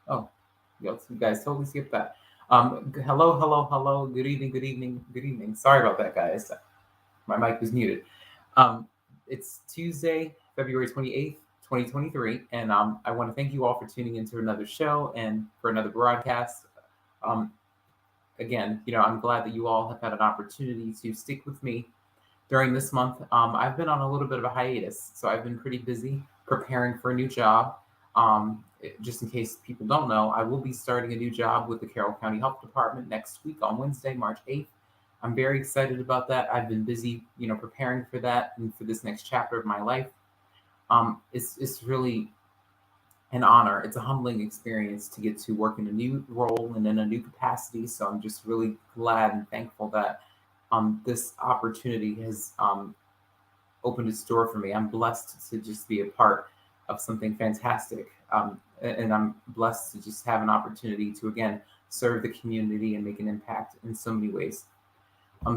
Oh, you guys totally skipped that. Hello, hello, hello. Good evening, good evening, good evening. Sorry about that, guys. My mic was muted. Um, it's Tuesday, February 28th, 2023, and I want to thank you all for tuning into another show and for another broadcast. Um, Again, I'm glad that you all have had an opportunity to stick with me during this month. I've been on a little bit of a hiatus, so I've been pretty busy preparing for a new job. Just in case people don't know, I will be starting a new job with the Carroll County Health Department next week on Wednesday, March 8th. I'm very excited about that. I've been busy, preparing for that and for this next chapter of my life. It's really an honor. It's a humbling experience to get to work in a new role and in a new capacity. So I'm just really glad and thankful that this opportunity has opened its door for me. I'm blessed to just be a part of something fantastic. And I'm blessed to just have an opportunity to, again, serve the community and make an impact in so many ways.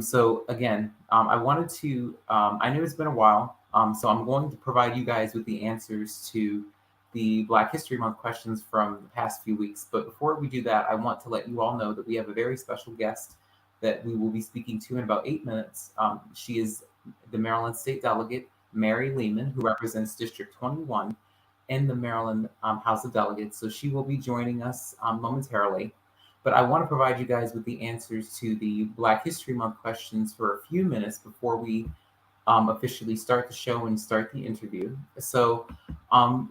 So again, I wanted to, I know it's been a while, so I'm going to provide you guys with the answers to the Black History Month questions from the past few weeks. But before we do that, I want to let you all know that we have a very special guest that we will be speaking to in about 8 minutes. She is the Maryland State Delegate, Mary Lehman, who represents District 21 in the Maryland House of Delegates. So she will be joining us momentarily. But I want to provide you guys with the answers to the Black History Month questions for a few minutes before we officially start the show and start the interview. So,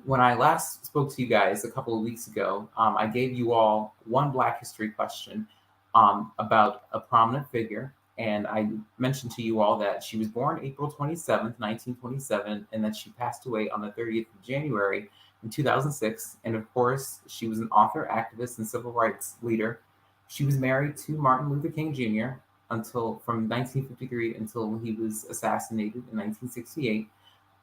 when I last spoke to you guys a couple of weeks ago, I gave you all one Black History question about a prominent figure. And I mentioned to you all that she was born April 27th, 1927, and that she passed away on the 30th of January in 2006. And of course, she was an author, activist, and civil rights leader. She was married to Martin Luther King Jr. until from 1953 until he was assassinated in 1968.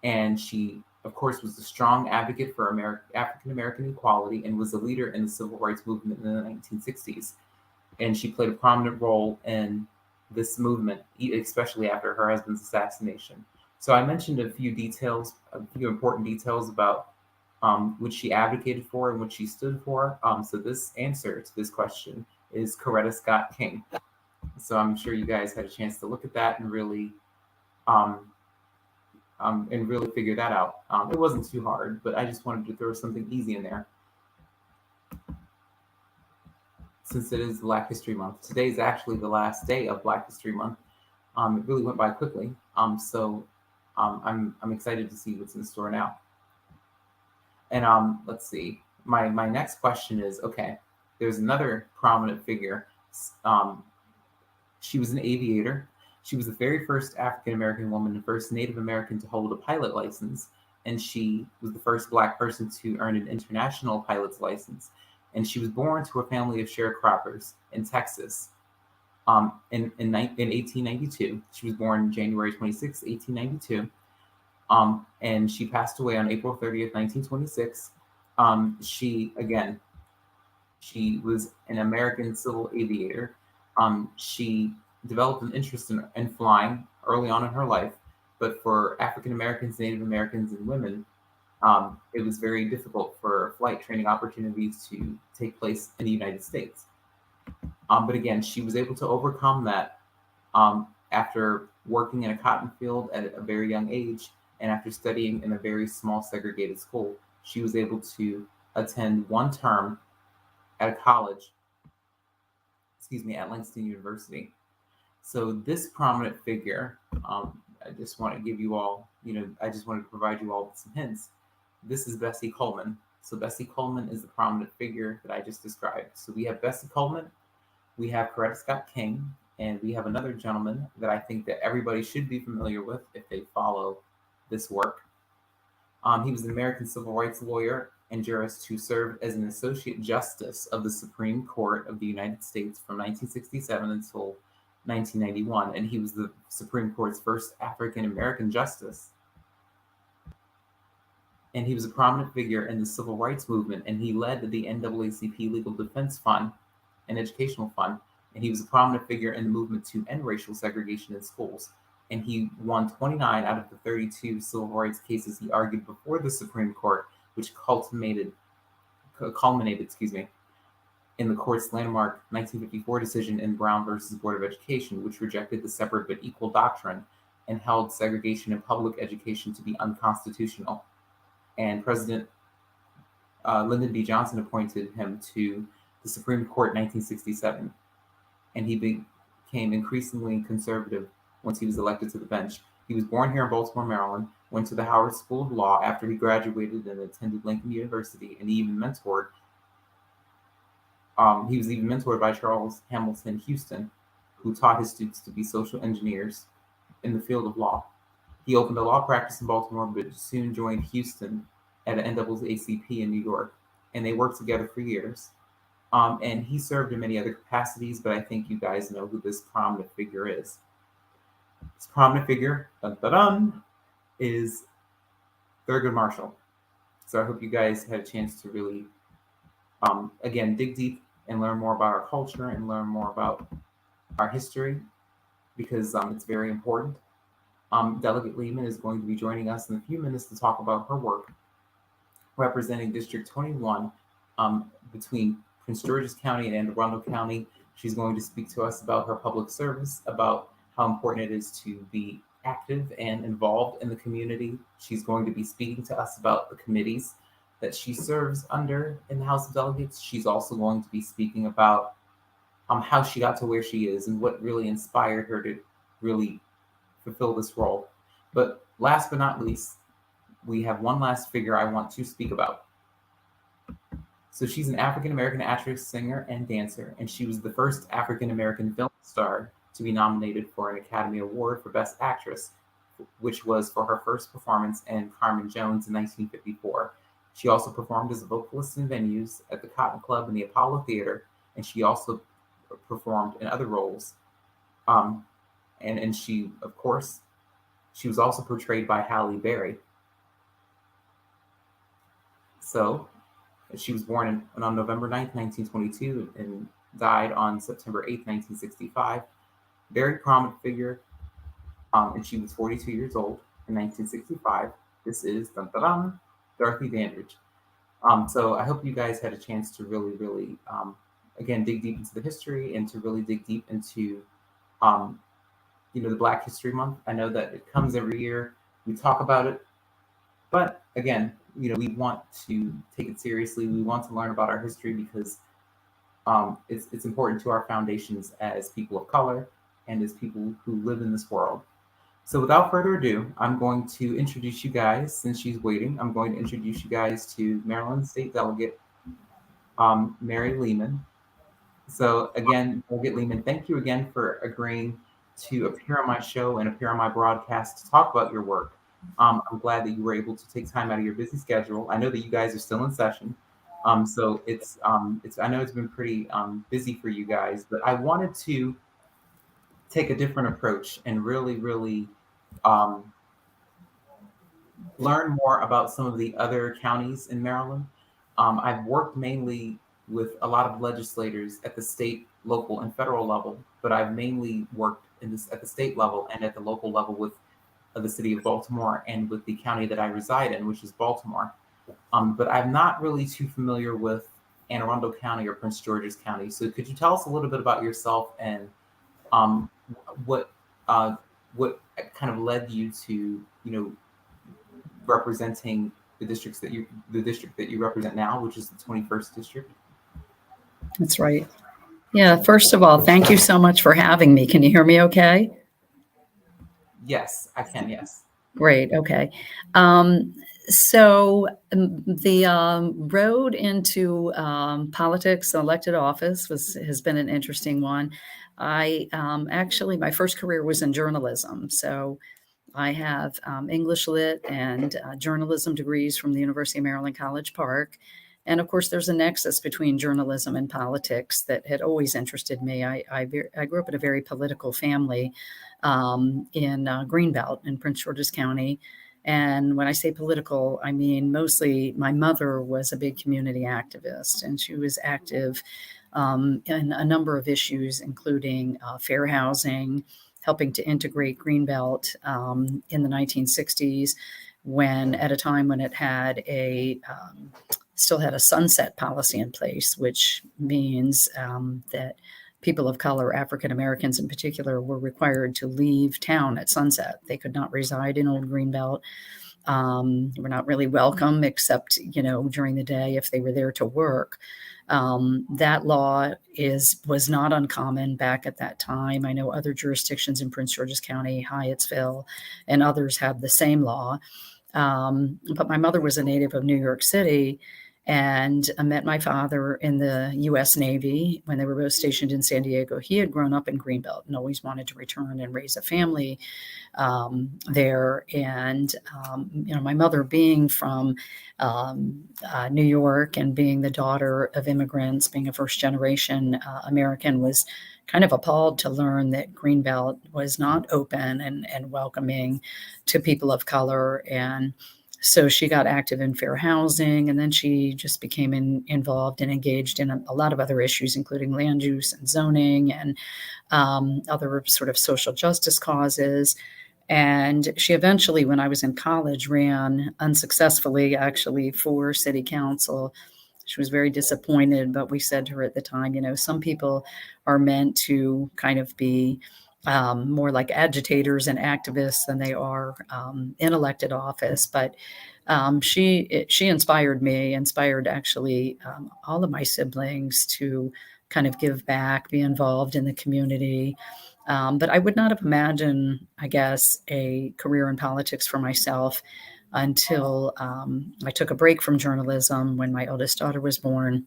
And she, of course, was a strong advocate for African American equality and was a leader in the civil rights movement in the 1960s. And she played a prominent role in this movement, especially after her husband's assassination. So I mentioned a few details, a few important details about what she advocated for and what she stood for. So this answer to this question is Coretta Scott King. So I'm sure you guys had a chance to look at that um, and really figure that out. It wasn't too hard, but I just wanted to throw something easy in there since it is Black History Month. Today is actually the last day of Black History Month. It really went by quickly. I'm excited to see what's in store now. And let's see. My next question is, okay, there's another prominent figure. She was an aviator. She was the very first African American woman and first Native American to hold a pilot license. And she was the first Black person to earn an international pilot's license. And she was born to a family of sharecroppers in Texas in 1892. She was born January 26, 1892. And she passed away on April 30th, 1926. She was an American civil aviator. She developed an interest in flying early on in her life, but for African Americans, Native Americans, and women, it was very difficult for flight training opportunities to take place in the United States. But again, she was able to overcome that after working in a cotton field at a very young age and after studying in a very small segregated school. She was able to attend one term at a college, at Langston University. So this prominent figure, I just want to give you all, I just wanted to provide you all with some hints. This is Bessie Coleman. So Bessie Coleman is the prominent figure that I just described. So we have Bessie Coleman, we have Coretta Scott King, and we have another gentleman that I think that everybody should be familiar with if they follow this work. He was an American civil rights lawyer and jurist who served as an Associate Justice of the Supreme Court of the United States from 1967 until 1991, and he was the Supreme Court's first African American justice. And he was a prominent figure in the civil rights movement, and he led the NAACP Legal Defense Fund, an educational fund, and he was a prominent figure in the movement to end racial segregation in schools. And he won 29 out of the 32 civil rights cases he argued before the Supreme Court, which culminated culminated, in the court's landmark 1954 decision in Brown versus Board of Education, which rejected the separate but equal doctrine and held segregation in public education to be unconstitutional. And President Lyndon B. Johnson appointed him to the Supreme Court in 1967, and he became increasingly conservative once he was elected to the bench. He was born here in Baltimore, Maryland, went to the Howard School of Law after he graduated and attended Lincoln University, and he was even mentored by Charles Hamilton Houston, who taught his students to be social engineers in the field of law. He opened a law practice in Baltimore, but soon joined Houston at an NAACP in New York, and they worked together for years. And he served in many other capacities, but I think you guys know who this prominent figure is. This prominent figure, is Thurgood Marshall. So I hope you guys had a chance to really, again, dig deep and learn more about our culture and learn more about our history, because it's very important. Delegate Lehman is going to be joining us in a few minutes to talk about her work representing District 21 between Prince George's County and Anne Arundel County. She's going to speak to us about her public service, about how important it is to be active and involved in the community. She's going to be speaking to us about the committees that she serves under in the House of Delegates. She's also going to be speaking about how she got to where she is and what really inspired her to really fulfill this role. But last but not least, we have one last figure I want to speak about. So she's an African-American actress, singer, and dancer, and she was the first African-American film star to be nominated for an Academy Award for Best Actress, which was for her first performance in Carmen Jones in 1954. She also performed as a vocalist in venues at the Cotton Club and the Apollo Theater, and she also performed in other roles. And she, of course, she was also portrayed by Halle Berry. So she was born on November 9th, 1922, and died on September 8th, 1965. Very prominent figure, and she was 42 years old in 1965. This is Dorothy Dandridge. So I hope you guys had a chance to really, again, dig deep into the history and to really dig deep into, the Black History Month. I know that it comes every year. We talk about it, but again, we want to take it seriously. We want to learn about our history because it's important to our foundations as people of color and as people who live in this world. So without further ado, I'm going to introduce you guys, since she's waiting, I'm going to introduce you guys to Maryland State Delegate Mary Lehman. So again, Delegate Lehman, thank you again for agreeing to appear on my show and appear on my broadcast to talk about your work. I'm glad that you were able to take time out of your busy schedule. I know that you guys are still in session. So it's I know it's been pretty busy for you guys, but I wanted to take a different approach and really learn more about some of the other counties in Maryland. I've worked mainly with a lot of legislators at the state, local, and federal level, but I've mainly worked at the state level and at the local level with the city of Baltimore and with the county that I reside in, which is Baltimore. But I'm not really too familiar with Anne Arundel County or Prince George's County. So could you tell us a little bit about yourself and what kind of led you to, representing the district that you represent now, which is the 21st district? That's right. Yeah. First of all, thank you so much for having me. Can you hear me okay? Yes, I can. Yes. Great. Okay. So the road into politics, elected office has been an interesting one. I actually, my first career was in journalism. So I have English Lit and journalism degrees from the University of Maryland, College Park. And of course, there's a nexus between journalism and politics that had always interested me. I grew up in a very political family in Greenbelt in Prince George's County. And when I say political, I mean mostly my mother was a big community activist, and she was active in a number of issues, including fair housing, helping to integrate Greenbelt in the 1960s, at a time when it had a still had a sunset policy in place, which means that people of color, African Americans in particular, were required to leave town at sunset. They could not reside in Old Greenbelt. Were not really welcome, except, during the day if they were there to work. That law was not uncommon back at that time. I know other jurisdictions in Prince George's County, Hyattsville, and others have the same law. But my mother was a native of New York City, and I met my father in the U.S. Navy when they were both stationed in San Diego. He had grown up in Greenbelt and always wanted to return and raise a family there. And, my mother being from New York and being the daughter of immigrants, being a first generation American, was kind of appalled to learn that Greenbelt was not open and welcoming to people of color. And so she got active in fair housing, and then she just became involved and engaged in a lot of other issues, including land use and zoning and other sort of social justice causes. And she eventually, when I was in college, ran unsuccessfully, actually, for city council. She was very disappointed, but we said to her at the time, some people are meant to kind of be more like agitators and activists than they are in elected office. But she inspired me, inspired actually all of my siblings to kind of give back, be involved in the community. But I would not have imagined, I guess, a career in politics for myself until I took a break from journalism when my oldest daughter was born,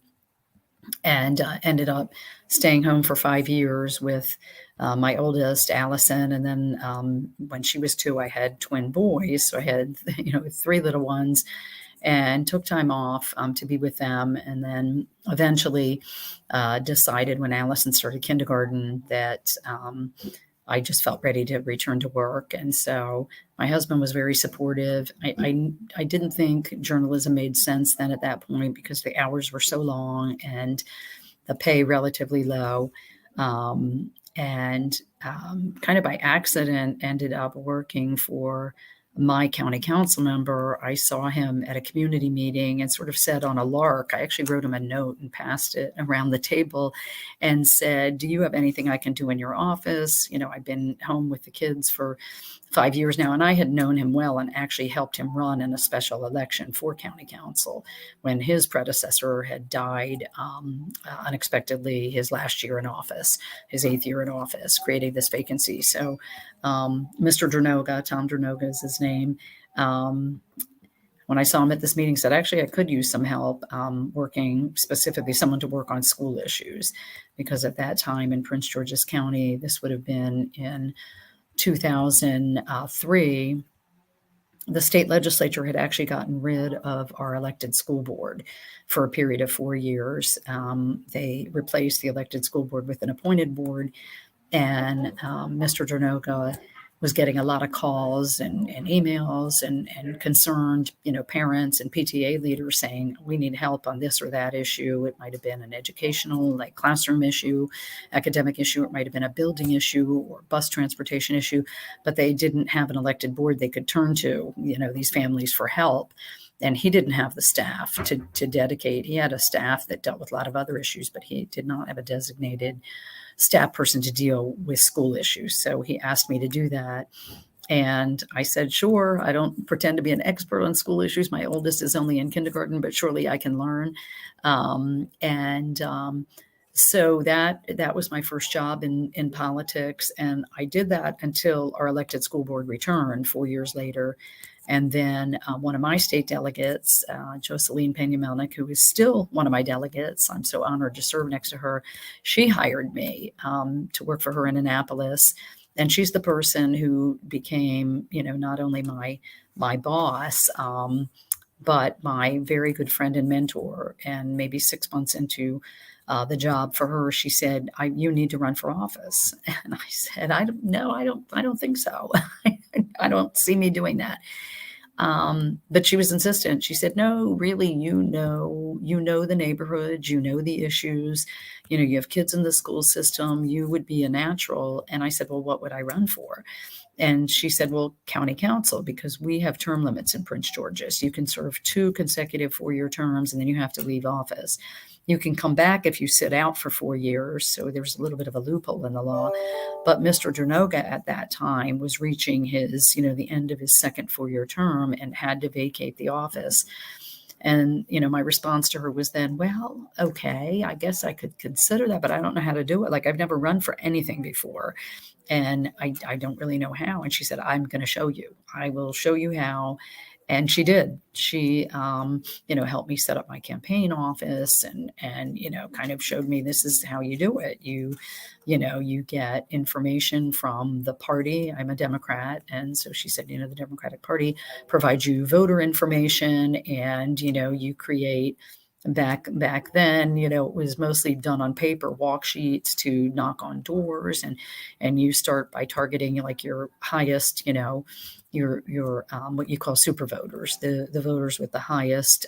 and ended up staying home for 5 years with my oldest, Allison. And then when she was 2, I had twin boys. So I had, 3 little ones, and took time off to be with them. And then eventually decided when Allison started kindergarten that I just felt ready to return to work. And so my husband was very supportive. I didn't think journalism made sense then at that point because the hours were so long and the pay relatively low. And kind of by accident ended up working for my county council member. I saw him at a community meeting and sort of said on a lark, I actually wrote him a note and passed it around the table and said, do you have anything I can do in your office? I've been home with the kids for 5 years now, and I had known him well and actually helped him run in a special election for county council when his predecessor had died unexpectedly his last year in office, his 8th year in office, creating this vacancy. So Mr. Drnoga, Tom Drnoga is his name, when I saw him at this meeting, said, actually, I could use some help working, specifically someone to work on school issues, because at that time in Prince George's County, this would have been in 2003, the state legislature had actually gotten rid of our elected school board for a period of 4 years. They replaced the elected school board with an appointed board, and Mr. Drnoga was getting a lot of calls and emails and concerned, parents and PTA leaders saying, we need help on this or that issue. It might have been an educational, like classroom issue, academic issue. It might have been a building issue or bus transportation issue, but they didn't have an elected board they could turn to, these families for help. And he didn't have the staff to dedicate. He had a staff that dealt with a lot of other issues, but he did not have a designated staff person to deal with school issues. So he asked me to do that. And I said, sure. I don't pretend to be an expert on school issues. My oldest is only in kindergarten, but surely I can learn. So that was my first job in politics. And I did that until our elected school board returned 4 years later. And then one of my state delegates, Jocelyn Pena-Melnick, who is still one of my delegates, I'm so honored to serve next to her, she hired me to work for her in Annapolis. And she's the person who became, not only my boss, but my very good friend and mentor. And maybe 6 months into the job for her, she said, you need to run for office. And I said, I don't think so. I don't see me doing that. But she was insistent. She said, no, really, you know the neighborhood, the issues, you have kids in the school system, you would be a natural. And I said, well, what would I run for? And she said, well, county council, because we have term limits in Prince George's. You can serve 2 consecutive 4-year terms, and then you have to leave office. You can come back if you sit out for 4 years. So there's a little bit of a loophole in the law. But Mr. Drnoga at that time was reaching his, the end of his second 4-year term and had to vacate the office. And, my response to her was then, well, okay, I guess I could consider that, but I don't know how to do it. Like, I've never run for anything before, and I don't really know how. And she said, I'm going to show you. I will show you how. And she did. She, helped me set up my campaign office and, kind of showed me this is how you do it. You get information from the party. I'm a Democrat. And so she said, the Democratic Party provides you voter information, and, you create back then, it was mostly done on paper, walk sheets to knock on doors, and you start by targeting like your highest, your what you call super voters, the voters with the highest,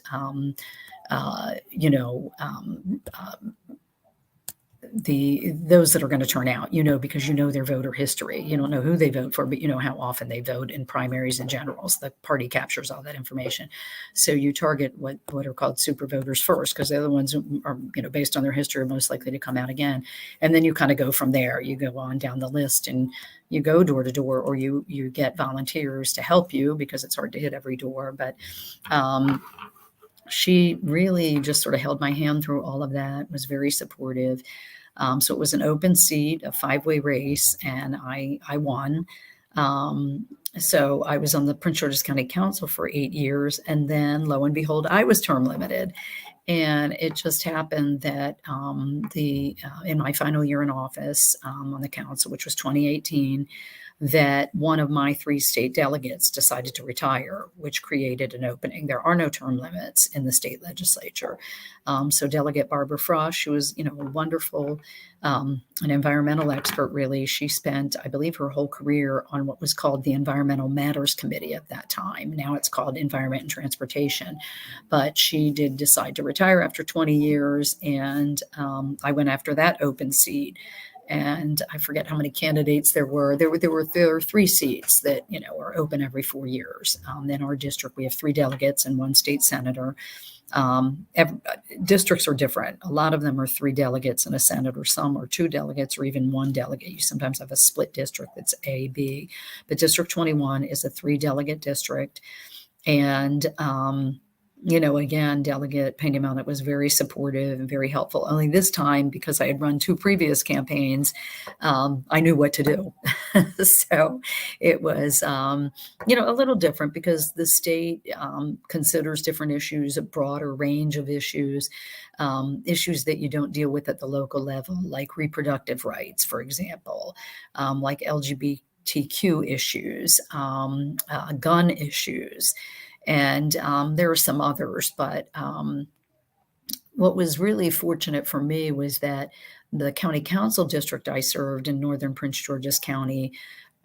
those that are going to turn out, because their voter history. You don't know who they vote for, but you know how often they vote in primaries and generals. The party captures all that information. So you target what are called super voters first, because the other ones are, based on their history, are most likely to come out again. And then you kind of go from there. You go on down the list and you go door to door, or you get volunteers to help you, because it's hard to hit every door. But she really just sort of held my hand through all of that, was very supportive. So it was an open seat, a 5-way race, and I won. So I was on the Prince George's County Council for 8 years, and then lo and behold, I was term limited. And it just happened that in my final year in office on the council, which was 2018, that one of my 3 state delegates decided to retire, which created an opening. There are no term limits in the state legislature. So Delegate Barbara Frosch, who was, a wonderful, an environmental expert, really. She spent, I believe, her whole career on what was called the Environmental Matters Committee at that time. Now it's called Environment and Transportation. But she did decide to retire after 20 years, and I went after that open seat. And I forget how many candidates there were. There were 3 seats that, are open every 4 years. In our district, we have 3 delegates and 1 state senator. Districts are different. A lot of them are 3 delegates and a senator. Some are 2 delegates or even 1 delegate. You sometimes have a split district that's A, B. But District 21 is a 3-delegate district. And again, Delegate Mount was very supportive and very helpful. Only this time, because I had run 2 previous campaigns, I knew what to do. So it was, a little different, because the state considers different issues, a broader range of issues, issues that you don't deal with at the local level, like reproductive rights, for example, like LGBTQ issues, gun issues. And there are some others, but what was really fortunate for me was that the county council district I served in northern Prince George's County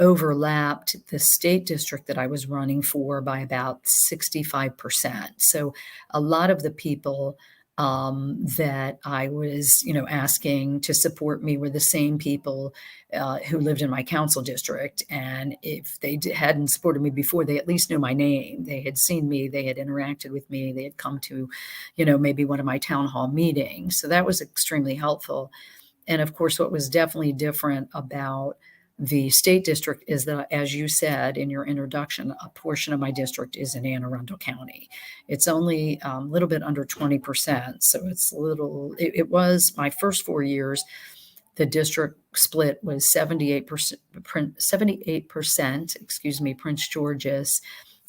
overlapped the state district that I was running for by about 65%. So a lot of the people that I was, asking to support me were the same people who lived in my council district. And if they hadn't supported me before, they at least knew my name. They had seen me, they had interacted with me, they had come to, maybe one of my town hall meetings. So that was extremely helpful. And of course, what was definitely different about the state district is that, as you said in your introduction, a portion of my district is in Anne Arundel County. It's only a little bit under 20%. So it's it was my first 4 years, the district split was 78%, Prince George's,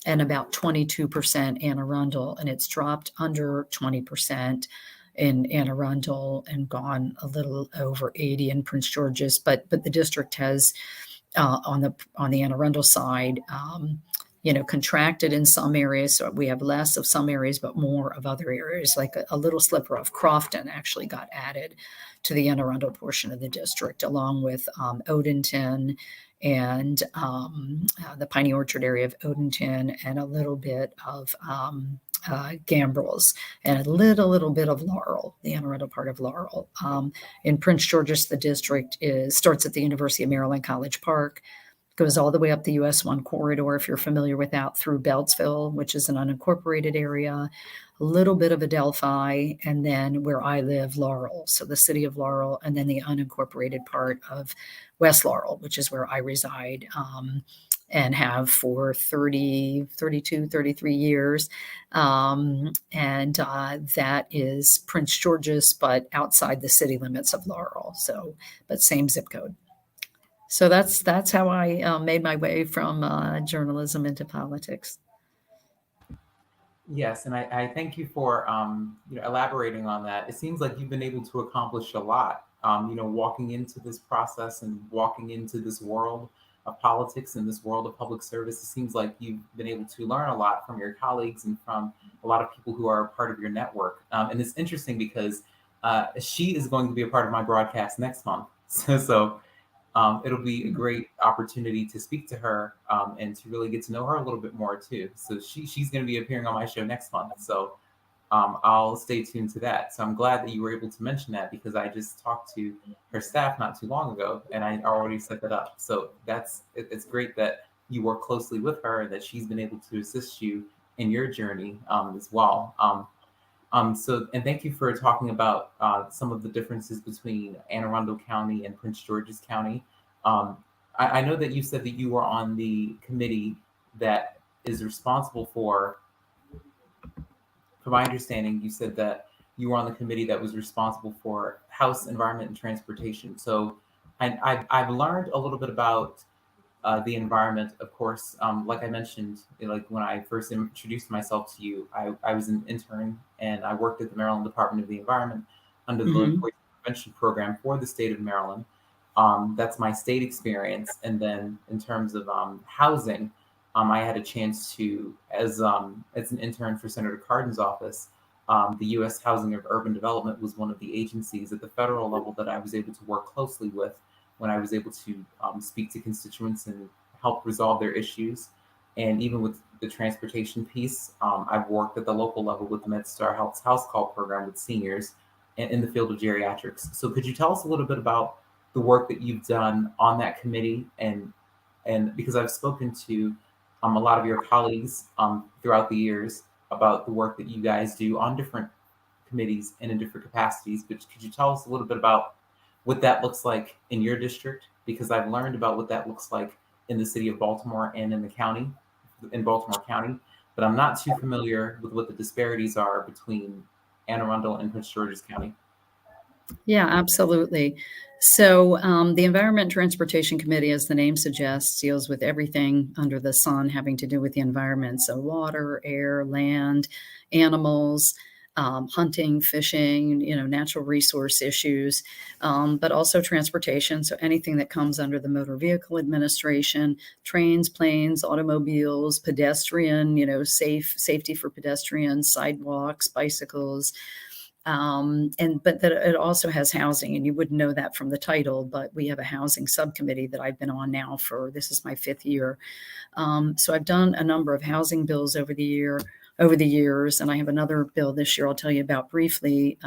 and about 22% Anne Arundel. And it's dropped under 20% in Anne Arundel and gone a little over 80 in Prince George's, but the district has on the Anne Arundel side, contracted in some areas. So we have less of some areas, but more of other areas. Like a little sliver of Crofton actually got added to the Anne Arundel portion of the district, along with Odenton and the Piney Orchard area of Odenton, and a little bit of Gambrels, and a little bit of Laurel, the Anne Arundel part of Laurel. In Prince George's, the district starts at the University of Maryland College Park, Goes all the way up the US 1 corridor, if you're familiar with that, through Beltsville, which is an unincorporated area, a little bit of Adelphi, and then where I live, Laurel. So the city of Laurel, and then the unincorporated part of West Laurel, which is where I reside. And have for 30, 32, 33 years. That is Prince George's, but outside the city limits of Laurel. So, but same zip code. So that's how I made my way from journalism into politics. Yes, and I thank you for elaborating on that. It seems like you've been able to accomplish a lot. Walking into this process and walking into this world of politics and this world of public service, it seems like you've been able to learn a lot from your colleagues and from a lot of people who are a part of your network. And it's interesting because she is going to be a part of my broadcast next month. So it'll be a great opportunity to speak to her and to really get to know her a little bit more too. So she's going to be appearing on my show next month. So I'll stay tuned to that. So I'm glad that you were able to mention that because I just talked to her staff not too long ago and I already set that up. So it's great that you work closely with her and that she's been able to assist you in your journey as well. And thank you for talking about some of the differences between Anne Arundel County and Prince George's County. I know that you said that you were on the committee that is responsible for my understanding, you said that you were on the committee that was responsible for House, Environment, and Transportation. So I've learned a little bit about the environment, of course. Like I mentioned, like when I first introduced myself to you, I was an intern and I worked at the Maryland Department of the Environment under the Law Enforcement Prevention Program for the state of Maryland. That's my state experience. And then in terms of housing, I had a chance to, as an intern for Senator Cardin's office, the U.S. Housing and Urban Development was one of the agencies at the federal level that I was able to work closely with when I was able to speak to constituents and help resolve their issues. And even with the transportation piece, I've worked at the local level with the MedStar Health's House Call program with seniors and in the field of geriatrics. So could you tell us a little bit about the work that you've done on that committee? And because I've spoken to a lot of your colleagues throughout the years about the work that you guys do on different committees and in different capacities, but could you tell us a little bit about what that looks like in your district? Because I've learned about what that looks like in the city of Baltimore and in Baltimore County, but I'm not too familiar with what the disparities are between Anne Arundel and Prince George's County. Yeah, absolutely. So the Environment and Transportation Committee, as the name suggests, deals with everything under the sun having to do with the environment. So water, air, land, animals, hunting, fishing, natural resource issues, but also transportation. So anything that comes under the Motor Vehicle Administration, trains, planes, automobiles, pedestrian, safety for pedestrians, sidewalks, bicycles. But that it also has housing, and you wouldn't know that from the title, but we have a housing subcommittee that I've been on now this is my 5th year. So I've done a number of housing bills over the years, and I have another bill this year I'll tell you about briefly.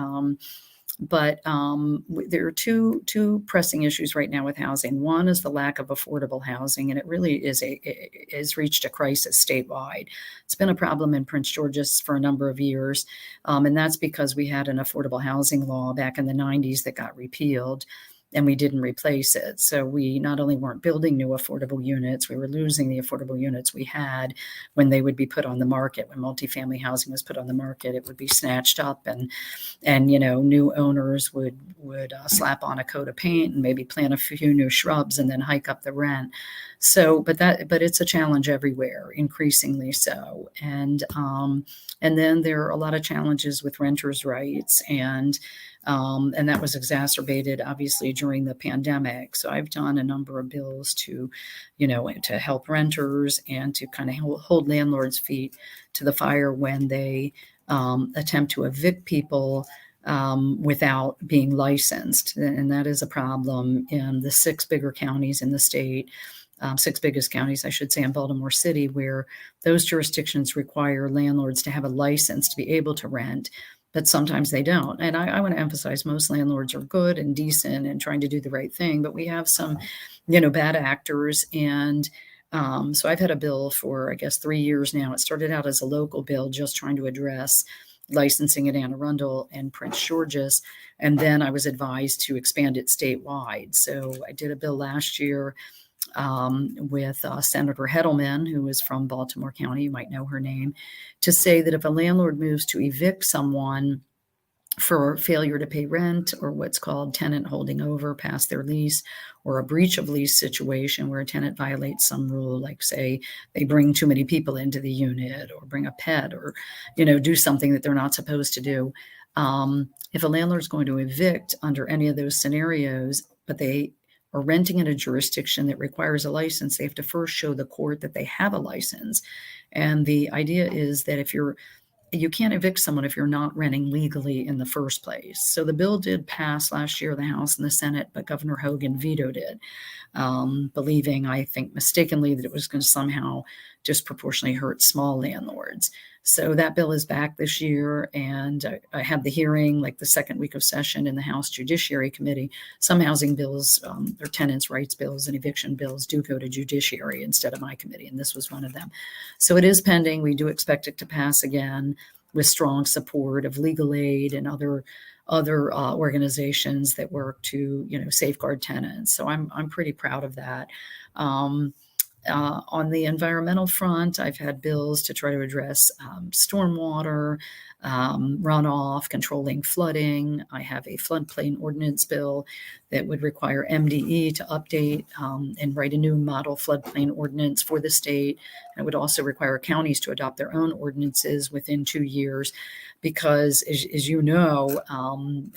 But there are two pressing issues right now with housing. One is the lack of affordable housing, and it really is reached a crisis statewide. It's been a problem in Prince George's for a number of years, and that's because we had an affordable housing law back in the 90s that got repealed, and we didn't replace it. So we not only weren't building new affordable units, we were losing the affordable units we had when they would be put on the market. When multifamily housing was put on the market, it would be snatched up, and new owners would slap on a coat of paint and maybe plant a few new shrubs and then hike up the rent. So, but it's a challenge everywhere, increasingly so. And then there are a lot of challenges with renters' rights, and that was exacerbated obviously during the pandemic. So I've done a number of bills to help renters and to kind of hold landlords' feet to the fire when they attempt to evict people without being licensed. And that is a problem in the 6 bigger counties in the state. 6 biggest counties, I should say, in Baltimore City, where those jurisdictions require landlords to have a license to be able to rent. but sometimes they don't. And I want to emphasize most landlords are good and decent and trying to do the right thing, but we have some, bad actors. And so I've had a bill for, I guess, 3 years now. It started out as a local bill just trying to address licensing at Anne Arundel and Prince George's. And then I was advised to expand it statewide. So I did a bill last year with Senator Heddleman, who is from Baltimore County, you might know her name, to say that if a landlord moves to evict someone for failure to pay rent or what's called tenant holding over past their lease, or a breach of lease situation where a tenant violates some rule, like say they bring too many people into the unit or bring a pet or, do something that they're not supposed to do. If a landlord's going to evict under any of those scenarios, but they are renting in a jurisdiction that requires a license, they have to first show the court that they have a license. And the idea is that you can't evict someone if you're not renting legally in the first place. So the bill did pass last year, the House and the Senate, but Governor Hogan vetoed it, believing, I think mistakenly, that it was going to somehow disproportionately hurt small landlords. So that bill is back this year, and I had the hearing like the second week of session in the House Judiciary Committee. Some housing bills, or tenants' rights bills and eviction bills, do go to judiciary instead of my committee, and this was one of them. So it is pending. We do expect it to pass again with strong support of legal aid and other organizations that work to safeguard tenants. So I'm pretty proud of that. On the environmental front, I've had bills to try to address stormwater, runoff, controlling flooding. I have a floodplain ordinance bill that would require MDE to update and write a new model floodplain ordinance for the state. It would also require counties to adopt their own ordinances within 2 years, because as you know,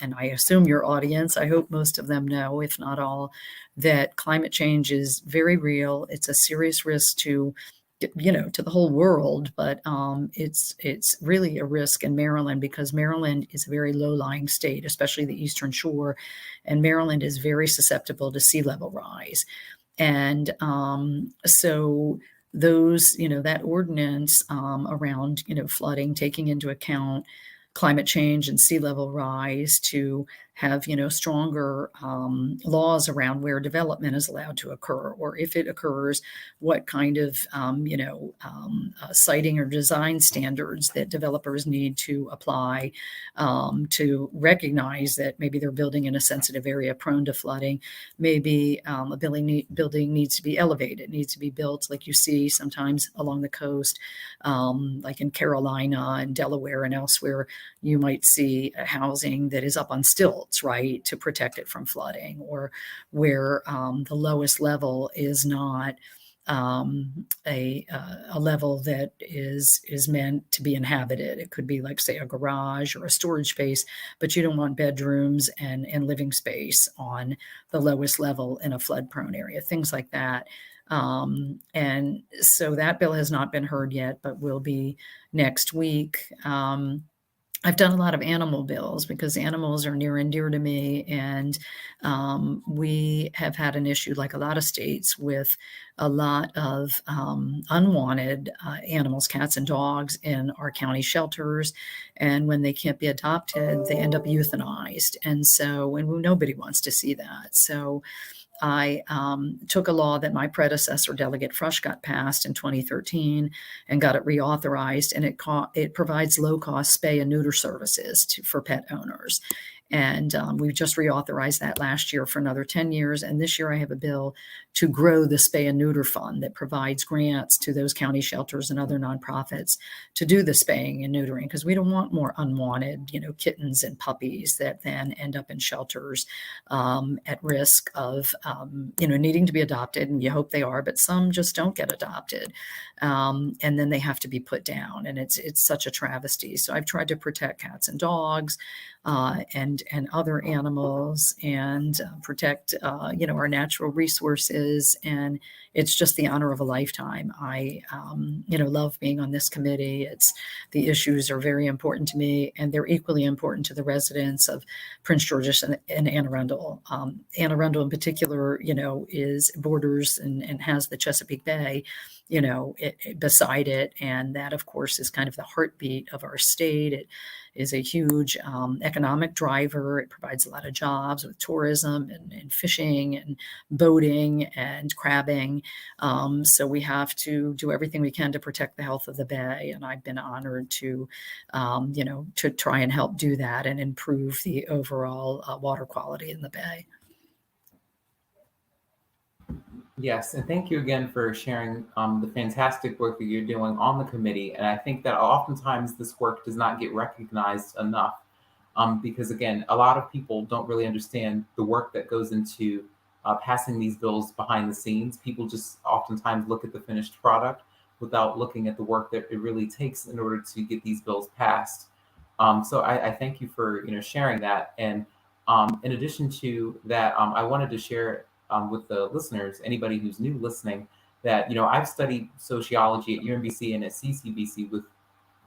and I assume your audience, I hope most of them know, if not all, that climate change is very real. It's a serious risk to the whole world, but it's really a risk in Maryland, because Maryland is a very low-lying state, especially the Eastern Shore, and Maryland is very susceptible to sea level rise. And so those, that ordinance around, flooding, taking into account climate change and sea level rise, to have, stronger laws around where development is allowed to occur, or if it occurs, what kind of, siting or design standards that developers need to apply to recognize that maybe they're building in a sensitive area prone to flooding. Maybe a building needs to be elevated, needs to be built like you see sometimes along the coast, like in Carolina and Delaware and elsewhere. You might see a housing that is up on stilts, right, to protect it from flooding, or where the lowest level is not a level that is meant to be inhabited. It could be like, say, a garage or a storage space, but you don't want bedrooms and living space on the lowest level in a flood-prone area, things like that. And so that bill has not been heard yet, but will be next week. I've done a lot of animal bills because animals are near and dear to me. And we have had an issue, like a lot of states, with a lot of unwanted animals, cats and dogs, in our county shelters. And when they can't be adopted, they end up euthanized. And so, and nobody wants to see that. So I took a law that my predecessor, Delegate Frushcott, passed in 2013 and got it reauthorized, and it provides low-cost spay and neuter services for pet owners. And we just reauthorized that last year for another 10 years. And this year I have a bill to grow the spay and neuter fund that provides grants to those county shelters and other nonprofits to do the spaying and neutering, because we don't want more unwanted, kittens and puppies that then end up in shelters at risk of, needing to be adopted. And you hope they are, but some just don't get adopted. And then they have to be put down. And it's such a travesty. So I've tried to protect cats and dogs and other animals, and protect our natural resources. And it's just the honor of a lifetime. I love being on this committee. The issues are very important to me, and they're equally important to the residents of Prince George's and Anne Arundel. Anne Arundel in particular, is borders and has the Chesapeake Bay. beside it. And that, of course, is kind of the heartbeat of our state. It is a huge economic driver. It provides a lot of jobs with tourism and fishing and boating and crabbing. So we have to do everything we can to protect the health of the Bay. And I've been honored to try and help do that and improve the overall water quality in the Bay. Yes, and thank you again for sharing the fantastic work that you're doing on the committee. And I think that oftentimes this work does not get recognized enough because, again, a lot of people don't really understand the work that goes into passing these bills behind the scenes. People just oftentimes look at the finished product without looking at the work that it really takes in order to get these bills passed. So I thank you for sharing that. And in addition to that, I wanted to share with the listeners, anybody who's new listening, that I've studied sociology at UMBC and at CCBC with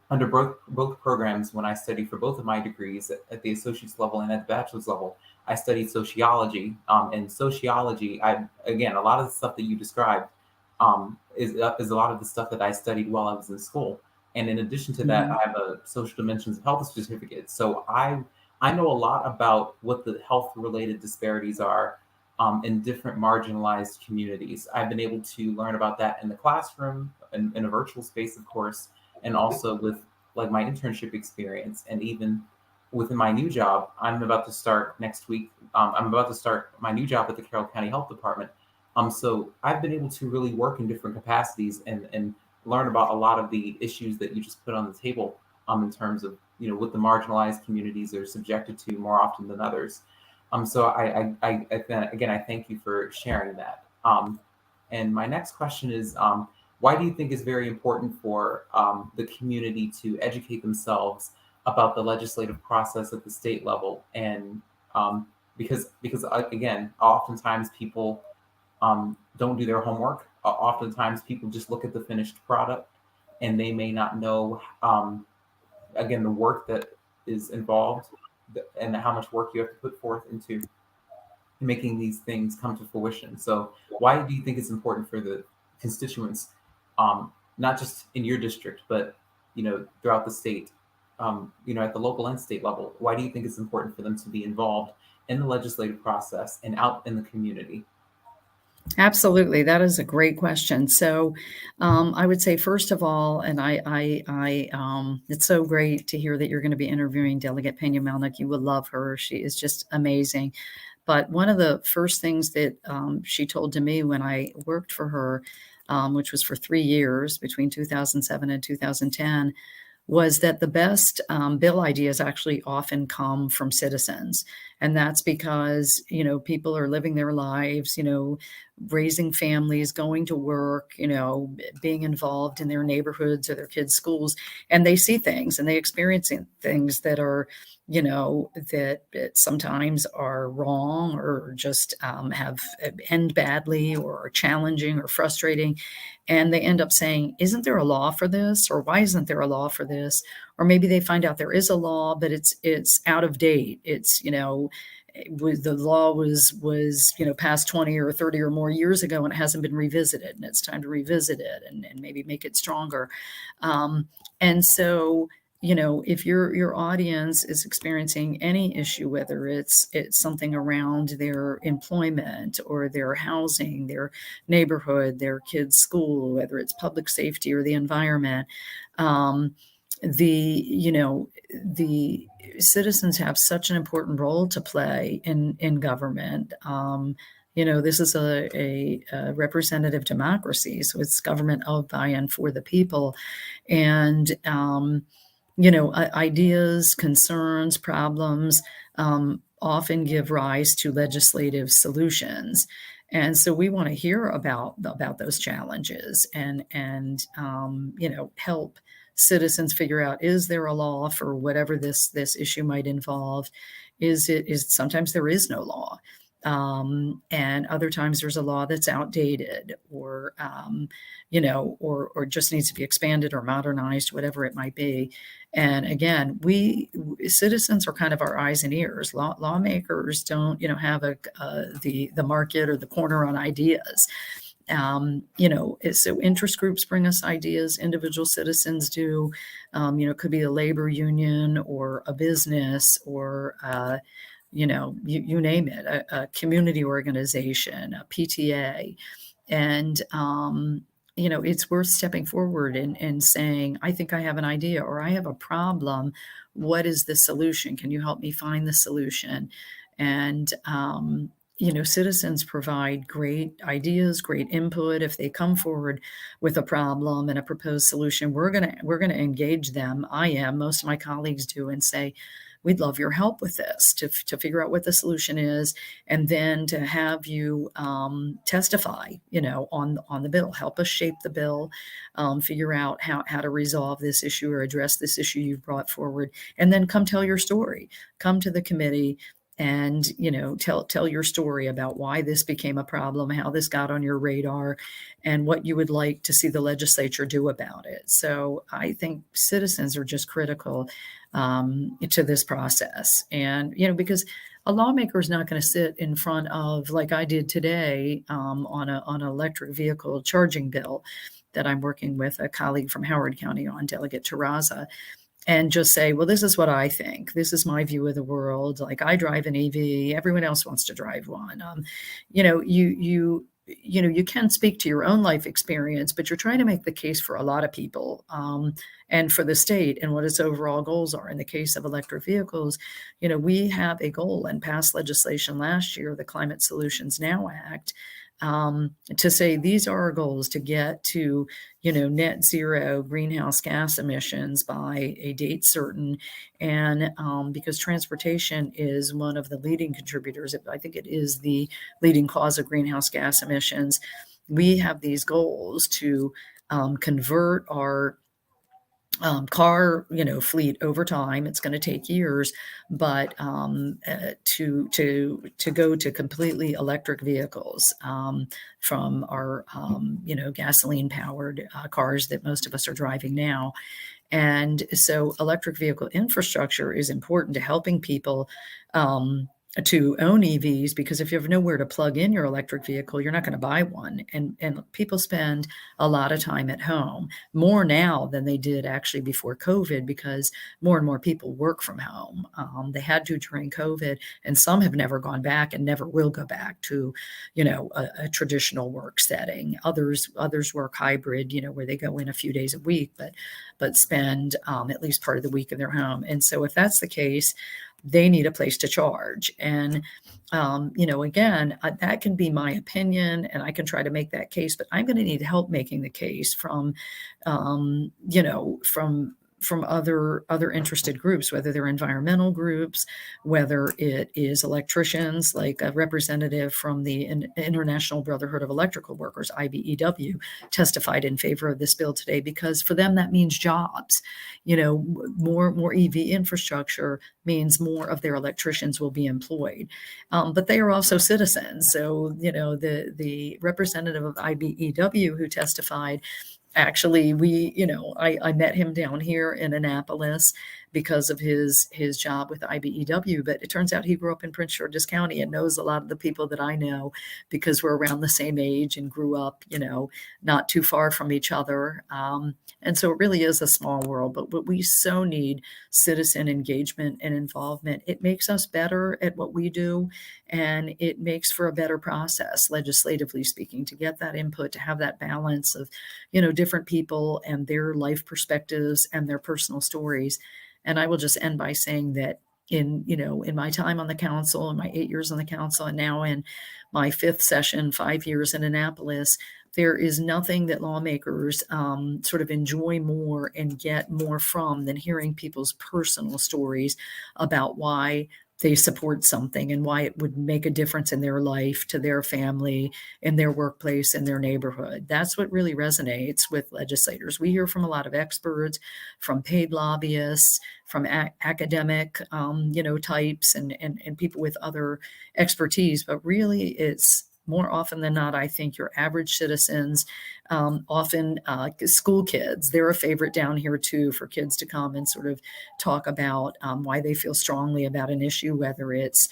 under both programs. When I studied for both of my degrees at the associate's level and at the bachelor's level, I studied sociology. And sociology, again, a lot of the stuff that you described is a lot of the stuff that I studied while I was in school. And in addition to that, I have a social dimensions of health certificate. So I know a lot about what the health related disparities are in different marginalized communities. I've been able to learn about that in the classroom, in a virtual space, of course, and also with like my internship experience, and even within my new job. I'm about to start next week. I'm about to start my new job at the Carroll County Health Department. So I've been able to really work in different capacities and learn about a lot of the issues that you just put on the table in terms of what the marginalized communities are subjected to more often than others. So again, I thank you for sharing that. And my next question is, why do you think it's very important for the community to educate themselves about the legislative process at the state level? And because again, oftentimes people don't do their homework. Oftentimes people just look at the finished product and they may not know, again, the work that is involved and how much work you have to put forth into making these things come to fruition. So why do you think it's important for the constituents, not just in your district, but throughout the state, at the local and state level? Why do you think it's important for them to be involved in the legislative process and out in the community? Absolutely. That is a great question. So, I would say, first of all, and it's so great to hear that you're going to be interviewing Delegate Pena Melnick. You will love her. She is just amazing. But one of the first things that she told to me when I worked for her, which was for 3 years between 2007 and 2010, was that the best bill ideas actually often come from citizens. And that's because, people are living their lives, raising families, going to work, being involved in their neighborhoods or their kids' schools, and they see things and they experience things that are, that sometimes are wrong or just have end badly or are challenging or frustrating. And they end up saying, isn't there a law for this? Or why isn't there a law for this? Or maybe they find out there is a law, but it's out of date. It's, the law was passed 20 or 30 or more years ago and it hasn't been revisited, and it's time to revisit it and maybe make it stronger. And so, if your audience is experiencing any issue, whether it's something around their employment or their housing, their neighborhood, their kids' school, whether it's public safety or the environment, the citizens have such an important role to play in government. This is a representative democracy, so it's government of, by, and for the people. And ideas, concerns, problems often give rise to legislative solutions. And so we want to hear about those challenges and help citizens figure out, is there a law for whatever this issue might involve? Is sometimes there is no law. And other times there's a law that's outdated or just needs to be expanded or modernized, whatever it might be. And again, citizens are kind of our eyes and ears. Lawmakers don't, have the market or the corner on ideas. So interest groups bring us ideas, individual citizens do, it could be a labor union or a business or, you name it, a community organization, a PTA. And, it's worth stepping forward and saying, I think I have an idea or I have a problem. What is the solution? Can you help me find the solution? And, citizens provide great ideas, great input. If they come forward with a problem and a proposed solution, we're gonna engage them. I am. Most of my colleagues do, and say, we'd love your help with this to figure out what the solution is, and then to have you testify, on the bill. Help us shape the bill, figure out how to resolve this issue or address this issue you've brought forward, and then come tell your story. Come to the committee and tell your story about why this became a problem, how this got on your radar, and what you would like to see the legislature do about it. So I think citizens are just critical to this process. And because a lawmaker is not going to sit in front of, like I did today, on an electric vehicle charging bill that I'm working with a colleague from Howard County on, Delegate Terraza, and just say, well, this is what I think. This is my view of the world. Like, I drive an EV. Everyone else wants to drive one. You can speak to your own life experience, but you're trying to make the case for a lot of people, and for the state and what its overall goals are. In the case of electric vehicles, we have a goal and passed legislation last year, the Climate Solutions Now Act, to say these are our goals to get to, net zero greenhouse gas emissions by a date certain. And because transportation is one of the leading contributors, I think it is the leading cause of greenhouse gas emissions, we have these goals to convert our car, fleet over time. It's going to take years, but to go to completely electric vehicles, from our gasoline powered cars that most of us are driving now. And so electric vehicle infrastructure is important to helping people to own EVs, because if you have nowhere to plug in your electric vehicle, you're not going to buy one. And people spend a lot of time at home, more now than they did actually before COVID, because more and more people work from home. They had to during COVID, and some have never gone back and never will go back to, a traditional work setting. Others work hybrid, where they go in a few days a week, but spend at least part of the week in their home. And so if that's the case, they need a place to charge. And, again, that can be my opinion, and I can try to make that case, but I'm going to need help making the case from other interested groups, whether they're environmental groups, whether it is electricians, like a representative from the International Brotherhood of Electrical Workers, IBEW, testified in favor of this bill today, because for them that means jobs. More EV infrastructure means more of their electricians will be employed, but they are also citizens. So the representative of IBEW who testified, actually, I met him down here in Annapolis because of his job with IBEW, but it turns out he grew up in Prince George's County and knows a lot of the people that I know, because we're around the same age and grew up, not too far from each other. And so it really is a small world, but we so need citizen engagement and involvement. It makes us better at what we do, and it makes for a better process, legislatively speaking, to get that input, to have that balance of, different people and their life perspectives and their personal stories. And I will just end by saying that in my time on the council, in my 8 years on the council, and now in my 5th session, 5 years in Annapolis, there is nothing that lawmakers sort of enjoy more and get more from than hearing people's personal stories about why they support something and why it would make a difference in their life, to their family, in their workplace, in their neighborhood. That's what really resonates with legislators. We hear from a lot of experts, from paid lobbyists, from academic, types, and people with other expertise. But really, it's more often than not, I think your average citizens, often school kids, they're a favorite down here too, for kids to come and sort of talk about why they feel strongly about an issue, whether it's,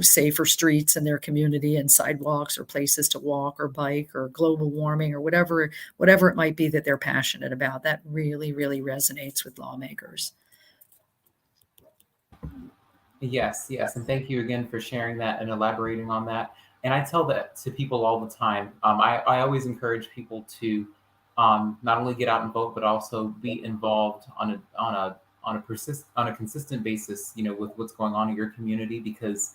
safer streets in their community and sidewalks or places to walk or bike or global warming or whatever it might be that they're passionate about. That really, really resonates with lawmakers. Yes, yes, and thank you again for sharing that and elaborating on that. And I tell that to people all the time. I always encourage people to not only get out and vote, but also be involved on a consistent basis, with what's going on in your community, because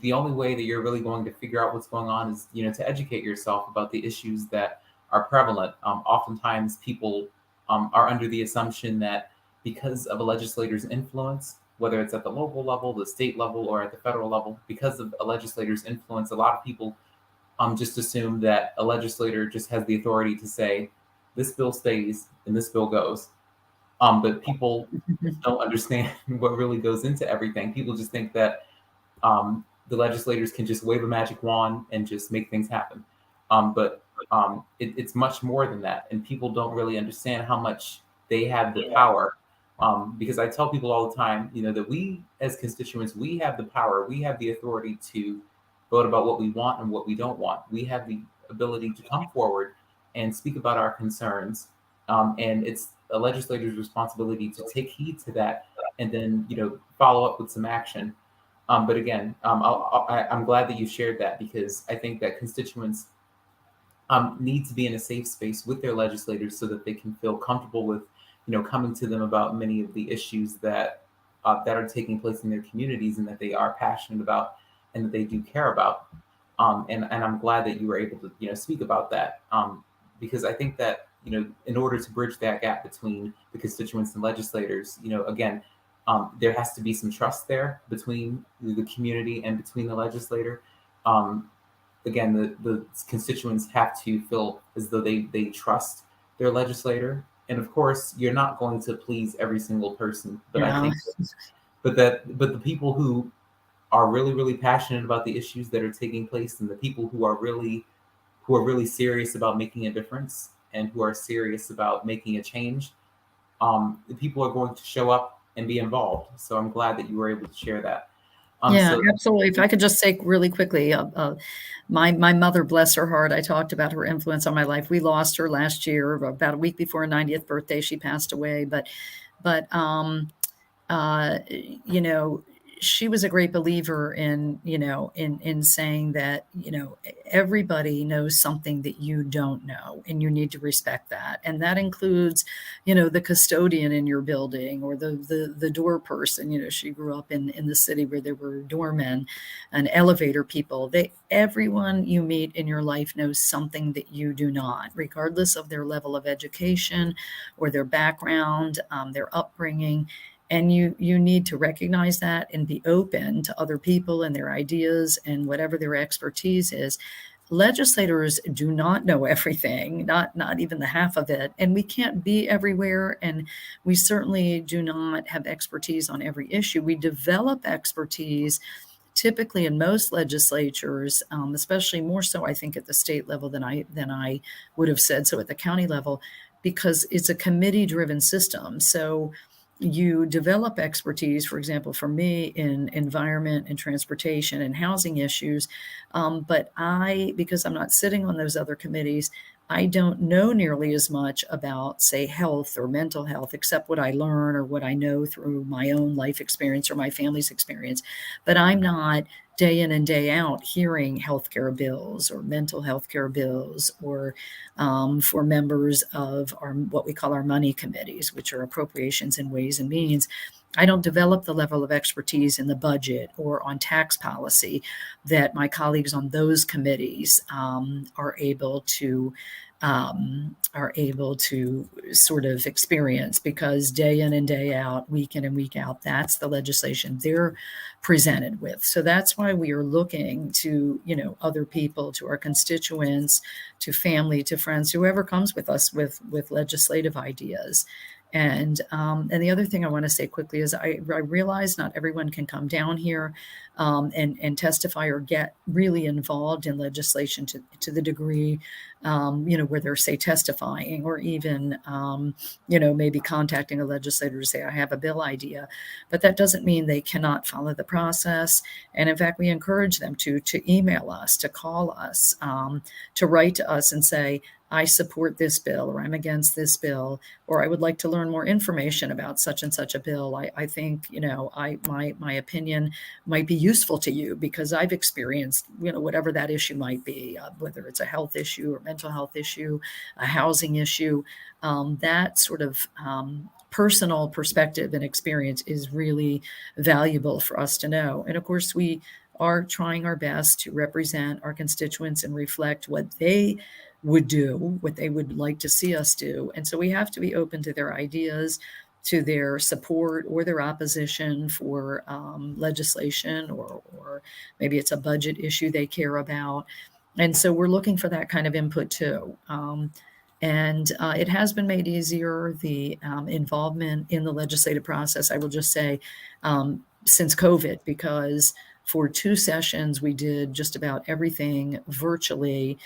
the only way that you're really going to figure out what's going on is, to educate yourself about the issues that are prevalent. Oftentimes, people are under the assumption that because of a legislator's influence, whether it's at the local level, the state level, or at the federal level, because of a legislator's influence, a lot of people just assume that a legislator just has the authority to say, this bill stays and this bill goes. But people don't understand what really goes into everything. People just think that the legislators can just wave a magic wand and just make things happen. But it's much more than that. And people don't really understand how much they have the power. Because I tell people all the time, that we as constituents, we have the power, we have the authority to vote about what we want and what we don't want. We have the ability to come forward and speak about our concerns. And it's a legislator's responsibility to take heed to that and then, follow up with some action. But again, I'm glad that you shared that, because I think that constituents need to be in a safe space with their legislators so that they can feel comfortable with, coming to them about many of the issues that are taking place in their communities and that they are passionate about and that they do care about. And I'm glad that you were able to, speak about that, because I think that, in order to bridge that gap between the constituents and legislators, again, there has to be some trust there between the community and between the legislator. Again, the constituents have to feel as though they trust their legislator. And of course, you're not going to please every single person, but I think, but the people who are really, really passionate about the issues that are taking place, and the people who are really serious about making a difference and who are serious about making a change, the people are going to show up and be involved. So I'm glad that you were able to share that. Yeah, absolutely. If I could just say really quickly, my mother, bless her heart, I talked about her influence on my life. We lost her last year, about a week before her 90th birthday. She passed away, but she was a great believer in, in saying that, everybody knows something that you don't know, and you need to respect that. And that includes, the custodian in your building, or the door person. She grew up in the city where there were doormen and elevator people. Everyone you meet in your life knows something that you do not, regardless of their level of education or their background, their upbringing. And you need to recognize that and be open to other people and their ideas and whatever their expertise is. Legislators do not know everything, not even the half of it. And we can't be everywhere. And we certainly do not have expertise on every issue. We develop expertise typically in most legislatures, especially more so, I think, at the state level than I would have said so at the county level, because it's a committee-driven system. So you develop expertise, for example, for me, in environment and transportation and housing issues. But because I'm not sitting on those other committees, I don't know nearly as much about, say, health or mental health, except what I learn or what I know through my own life experience or my family's experience. But I'm not day in and day out hearing healthcare bills or mental health care bills, or for members of what we call our money committees, which are appropriations and ways and means. I don't develop the level of expertise in the budget or on tax policy that my colleagues on those committees are able to sort of experience, because day in and day out, week in and week out, that's the legislation they're presented with. So that's why we are looking to, other people, to our constituents, to family, to friends, whoever comes with us with legislative ideas. And the other thing I want to say quickly is I realize not everyone can come down here and testify or get really involved in legislation to the degree, where they're, say, testifying or even, maybe contacting a legislator to say, I have a bill idea. But that doesn't mean they cannot follow the process. And in fact, we encourage them to email us, to call us, to write to us and say, I support this bill, or I'm against this bill, or I would like to learn more information about such and such a bill. I think, my opinion might be useful to you because I've experienced, whatever that issue might be, whether it's a health issue or mental health issue, a housing issue, that sort of personal perspective and experience is really valuable for us to know. And of course, we are trying our best to represent our constituents and reflect what they would do, what they would like to see us do. And so we have to be open to their ideas, to their support or their opposition for legislation, or maybe it's a budget issue they care about. And so we're looking for that kind of input too. And it has been made easier, the involvement in the legislative process, I will just say, since COVID, because for 2 sessions, we did just about everything virtually,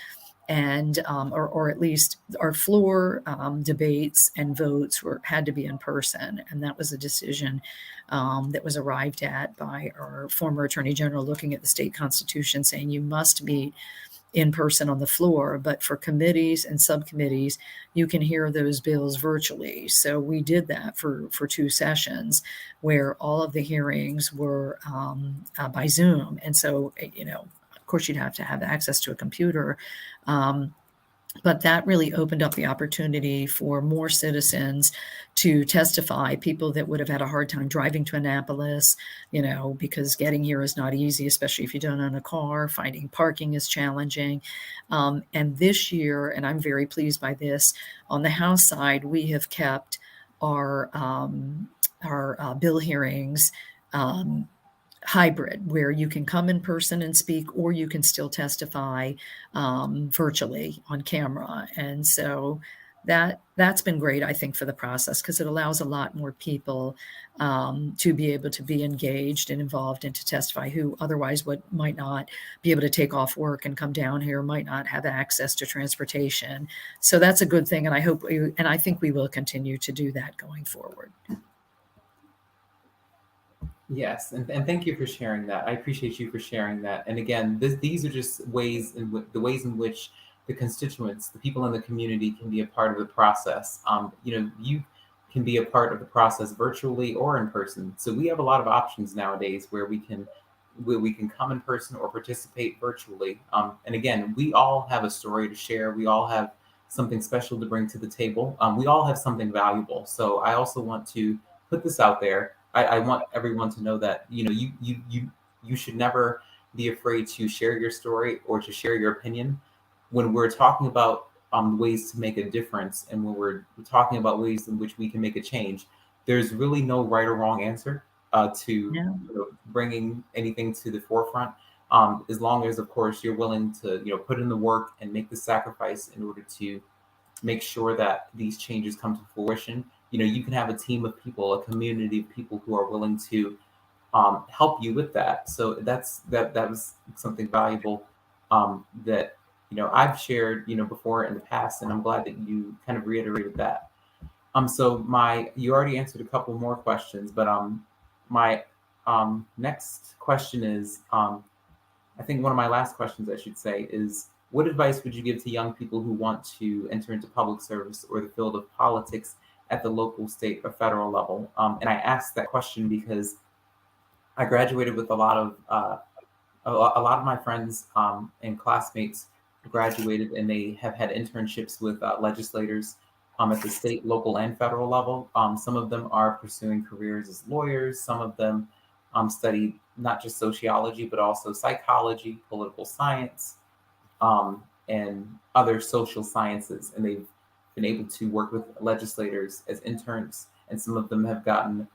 and or at least our floor debates and votes had to be in person. And that was a decision that was arrived at by our former Attorney General, looking at the state constitution, saying you must meet in person on the floor, but for committees and subcommittees, you can hear those bills virtually. So we did that for 2 sessions where all of the hearings were by Zoom. And so, of course, you'd have to have access to a computer. But that really opened up the opportunity for more citizens to testify, people that would have had a hard time driving to Annapolis, because getting here is not easy, especially if you don't own a car. Finding parking is challenging. And this year, and I'm very pleased by this, on the House side, we have kept our bill hearings hybrid, where you can come in person and speak, or you can still testify virtually on camera. And so that's been great, I think, for the process, because it allows a lot more people to be able to be engaged and involved and to testify, who otherwise might not be able to take off work and come down here, might not have access to transportation. So that's a good thing. And I think we will continue to do that going forward. Yes, and thank you for sharing that. I appreciate you for sharing that. And again, these are just ways the ways in which the constituents, the people in the community, can be a part of the process. You can be a part of the process virtually or in person. So we have a lot of options nowadays where we can come in person or participate virtually. And again, we all have a story to share. We all have something special to bring to the table. We all have something valuable. So I also want to put this out there. I want everyone to know that you should never be afraid to share your story or to share your opinion when we're talking about ways to make a difference, and when we're talking about ways in which we can make a change. There's really no right or wrong answer to bringing anything to the forefront, as long as, of course, you're willing to put in the work and make the sacrifice in order to make sure that these changes come to fruition. You can have a team of people, a community of people who are willing to help you with that. So that was something valuable that I've shared before in the past, and I'm glad that you kind of reiterated that. So you already answered a couple more questions, but my next question is, I think one of my last questions, I should say, is, what advice would you give to young people who want to enter into public service or the field of politics at the local, state, or federal level? And I asked that question because I graduated with a lot of my friends and classmates graduated, and they have had internships with legislators at the state, local, and federal level. Some of them are pursuing careers as lawyers. Some of them study not just sociology, but also psychology, political science, and other social sciences. And they've been able to work with legislators as interns, and some of them have gotten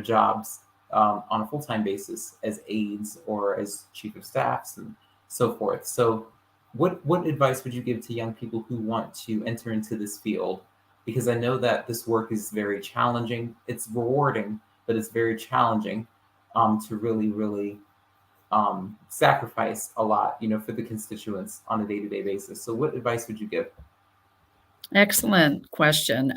jobs on a full-time basis as aides or as chief of staffs and so forth. So what advice would you give to young people who want to enter into this field? because I know that this work is very challenging. It's rewarding, but it's very challenging to really, really sacrifice a lot, for the constituents on a day-to-day basis. So what advice would you give? Excellent question.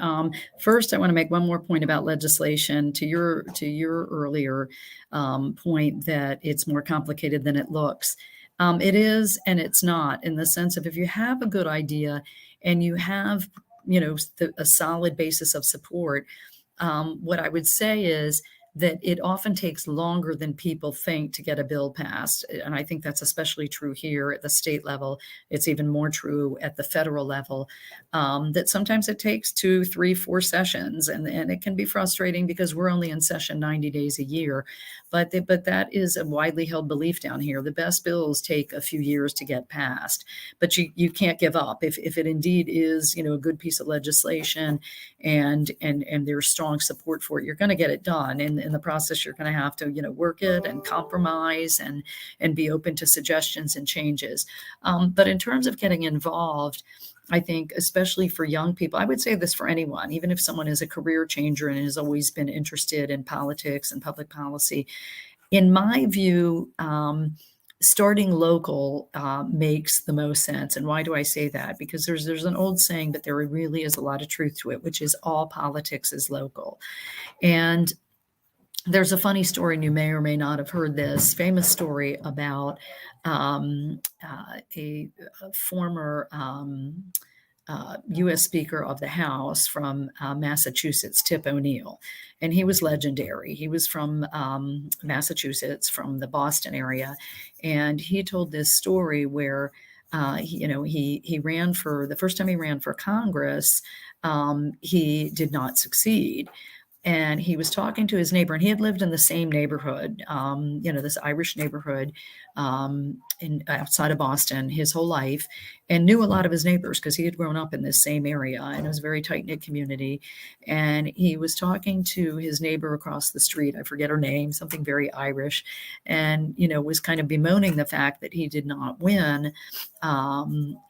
First, I want to make one more point about legislation. To your earlier point that it's more complicated than it looks. It is, and it's not, in the sense of if you have a good idea and you have, a solid basis of support. What I would say is that it often takes longer than people think to get a bill passed. And I think that's especially true here at the state level. It's even more true at the federal level, that sometimes it takes 2, 3, 4 sessions. And it can be frustrating because we're only in session 90 days a year. But that is a widely held belief down here. The best bills take a few years to get passed. But you can't give up. If it indeed is, a good piece of legislation and there's strong support for it, you're going to get it done. And in the process, you're going to have to, work it and compromise and be open to suggestions and changes. But in terms of getting involved, I think, especially for young people, I would say this for anyone, even if someone is a career changer and has always been interested in politics and public policy. In my view, starting local makes the most sense. And why do I say that? Because there's an old saying, but there really is a lot of truth to it, which is all politics is local. And there's a funny story, and you may or may not have heard this famous story about a former U.S. Speaker of the House from Massachusetts, Tip O'Neill. And he was legendary. He was from Massachusetts, from the Boston area. And he told this story where he ran for, the first time he ran for Congress, he did not succeed. And he was talking to his neighbor, and he had lived in the same neighborhood, this Irish neighborhood outside of Boston his whole life, and knew a lot of his neighbors because he had grown up in this same area, and it was a very tight-knit community. And he was talking to his neighbor across the street, I forget her name, something very Irish, and, was kind of bemoaning the fact that he did not win,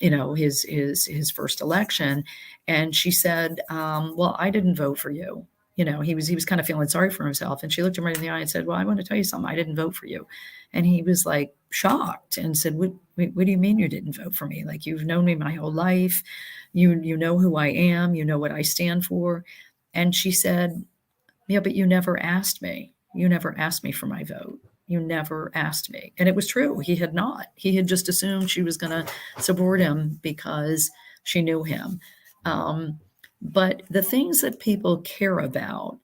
his first election. And she said, well, I didn't vote for you. He was kind of feeling sorry for himself. And she looked him right in the eye and said, well, I want to tell you something. I didn't vote for you. And he was like shocked and said, what do you mean you didn't vote for me? Like, you've known me my whole life. You know who I am. You know what I stand for. And she said, yeah, but you never asked me. You never asked me for my vote. You never asked me. And it was true. He had not. He had just assumed she was going to support him because she knew him. But the things that people care about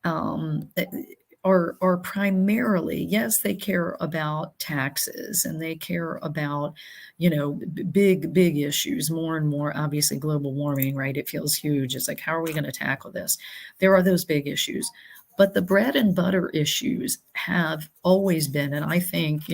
are primarily, yes, they care about taxes and they care about, big issues, more and more, obviously global warming, right? It feels huge. It's like, how are we going to tackle this? There are those big issues. But the bread and butter issues have always been, and I think,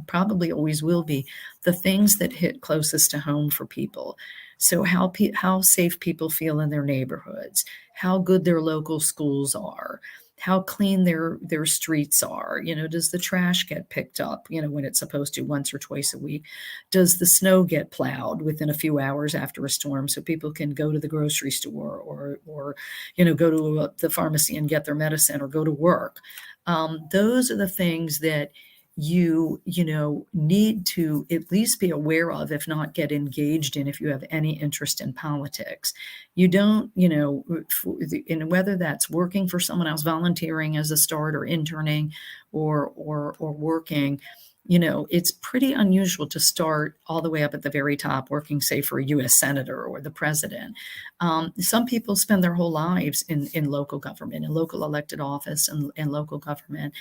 probably always will be, the things that hit closest to home for people. So how safe people feel in their neighborhoods, how good their local schools are, how clean their streets are. Does the trash get picked up, when it's supposed to, once or twice a week? Does the snow get plowed within a few hours after a storm so people can go to the grocery store or go to the pharmacy and get their medicine or go to work? Those are the things that you need to at least be aware of, if not get engaged in, if you have any interest in politics. You don't, and whether that's working for someone else, volunteering as a start, or interning, or working, it's pretty unusual to start all the way up at the very top, working, say, for a U.S. senator or the president. Some people spend their whole lives in local government, in local elected office, and local government.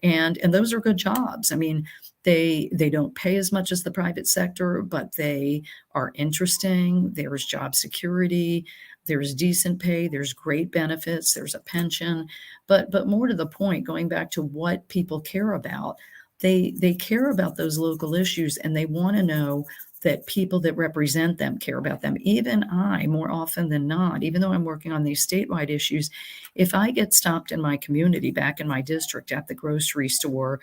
And those are good jobs. I mean, they don't pay as much as the private sector, but they are interesting. There's job security. There's decent pay. There's great benefits. There's a pension. But more to the point, going back to what people care about, they care about those local issues, and they want to know that people that represent them care about them. Even I, more often than not, even though I'm working on these statewide issues, if I get stopped in my community, back in my district, at the grocery store,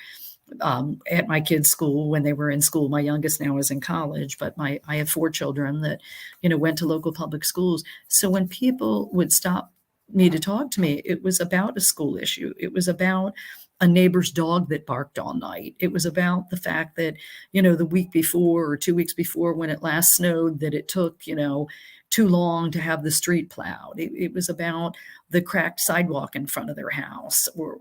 at my kids' school when they were in school. My youngest now is in college, but I have 4 children that, went to local public schools. So when people would stop me to talk to me, it was about a school issue. It was about a neighbor's dog that barked all night. It was about the fact that, the week before or 2 weeks before when it last snowed, that it took, too long to have the street plowed. It was about the cracked sidewalk in front of their house, or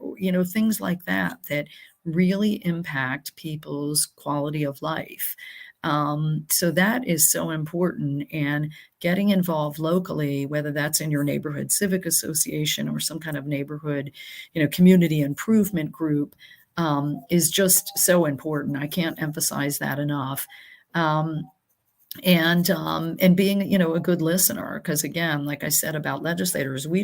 things like that that really impact people's quality of life. So that is so important. And getting involved locally, whether that's in your neighborhood civic association or some kind of neighborhood, community improvement group, is just so important. I can't emphasize that enough. And being a good listener, because again, like I said about legislators, we